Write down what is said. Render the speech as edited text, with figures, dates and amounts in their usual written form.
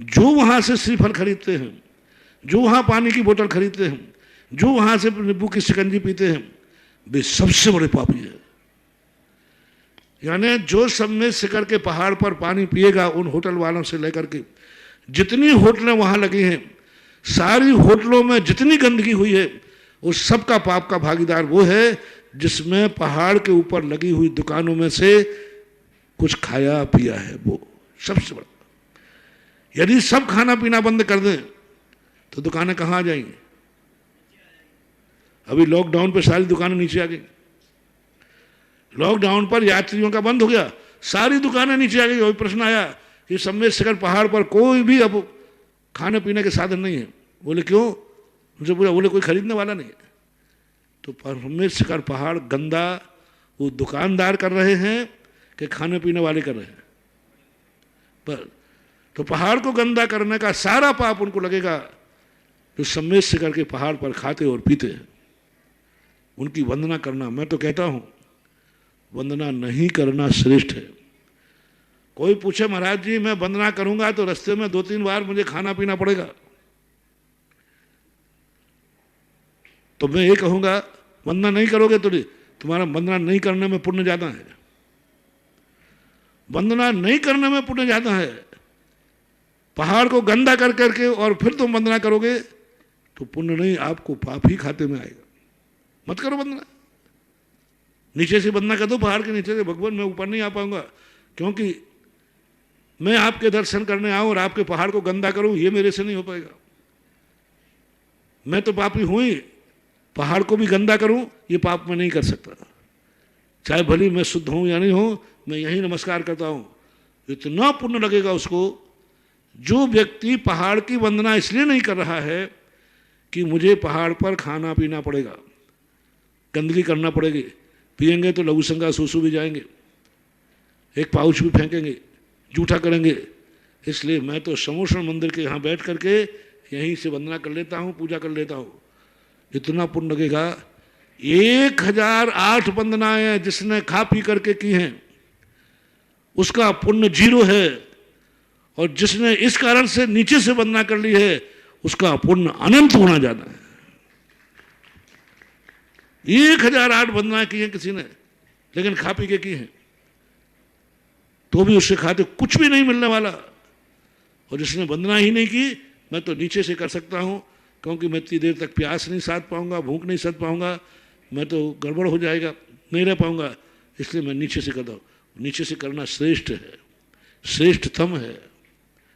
जो वहां से श्रीफल खरीदते हैं, जो वहां पानी की बोतल खरीदते हैं, जो वहां से नींबू की शिकंजी पीते हैं, वे सबसे बड़े पापी है। यानी जो सब में शिखर के पहाड़ पर पानी पिएगा, उन होटल वालों से लेकर के जितनी होटलें वहां लगी हैं, सारी होटलों में जितनी गंदगी हुई है, उस सब का पाप का भागीदार वो है जिसमें पहाड़ के ऊपर लगी हुई दुकानों में से कुछ खाया पिया है। वो सबसे बड़ा। यदि सब खाना पीना बंद कर दें तो दुकानें कहां आ जाएंगी? अभी लॉकडाउन पे सारी दुकानें नीचे आ गई। लॉकडाउन पर यात्रियों का बंद हो गया, सारी दुकानें नीचे आ गई। वही प्रश्न आया कि सम्मेद शिखर पहाड़ पर कोई भी अब खाने पीने के साधन नहीं है। बोले क्यों? उनसे पूछा, बोले कोई खरीदने वाला नहीं है। तो सम्मेद शिखर पहाड़ गंदा वो दुकानदार कर रहे हैं कि खाने पीने वाले कर रहे हैं? पर तो पहाड़ को गंदा करने का सारा पाप उनको लगेगा जो सम्मेद शिखर के पहाड़ पर खाते और पीते हैं। उनकी वंदना करना, मैं तो कहता हूं वंदना नहीं करना श्रेष्ठ है। कोई पूछे महाराज जी मैं वंदना करूंगा तो रास्ते में 2-3 बार मुझे खाना पीना पड़ेगा, तो मैं ये कहूंगा वंदना नहीं करोगे तो तुम्हारा वंदना नहीं करने में पुण्य ज्यादा है। वंदना नहीं करने में पुण्य ज्यादा है। पहाड़ को गंदा कर करके और फिर तुम वंदना करोगे तो पुण्य नहीं, आपको पाप ही खाते में आएगा। मत करो वंदना। नीचे से वंदना कर दो, पहाड़ के नीचे से, भगवान मैं ऊपर नहीं आ पाऊंगा क्योंकि मैं आपके दर्शन करने आऊं और आपके पहाड़ को गंदा करूं, ये मेरे से नहीं हो पाएगा। मैं तो पापी हूं ही, पहाड़ को भी गंदा करूं ये पाप मैं नहीं कर सकता। चाहे भली मैं शुद्ध हूं या नहीं हूं, मैं यही नमस्कार करता हूं। इतना पुण्य लगेगा उसको। जो व्यक्ति पहाड़ की वंदना इसलिए नहीं कर रहा है कि मुझे पहाड़ पर खाना पीना पड़ेगा, गंदगी करना पड़ेगी, पिएंगे तो लघु संगा सूसू भी जाएंगे, एक पाउच भी फेंकेंगे, जूठा करेंगे, इसलिए मैं तो समोषण मंदिर के यहाँ बैठ करके यहीं से वंदना कर लेता हूँ, पूजा कर लेता हूँ। इतना पुण्य लगेगा। 1008 वंदनाएं जिसने खा पी करके की हैं उसका पुण्य 0 है, और जिसने इस कारण से नीचे से वंदना कर ली है उसका पुण्य अनंत होना जाना है। 1008 वंदना की है किसी ने, लेकिन खा पी के की है, तो भी उससे खाते कुछ भी नहीं मिलने वाला। और जिसने वंदना ही नहीं की, मैं तो नीचे से कर सकता हूं क्योंकि मैं इतनी देर तक प्यास नहीं साध पाऊंगा, भूख नहीं सह पाऊंगा, मैं तो गड़बड़ हो जाएगा, नहीं रह पाऊंगा, इसलिए मैं नीचे से करता हूं। नीचे से करना श्रेष्ठ है, श्रेष्ठतम है।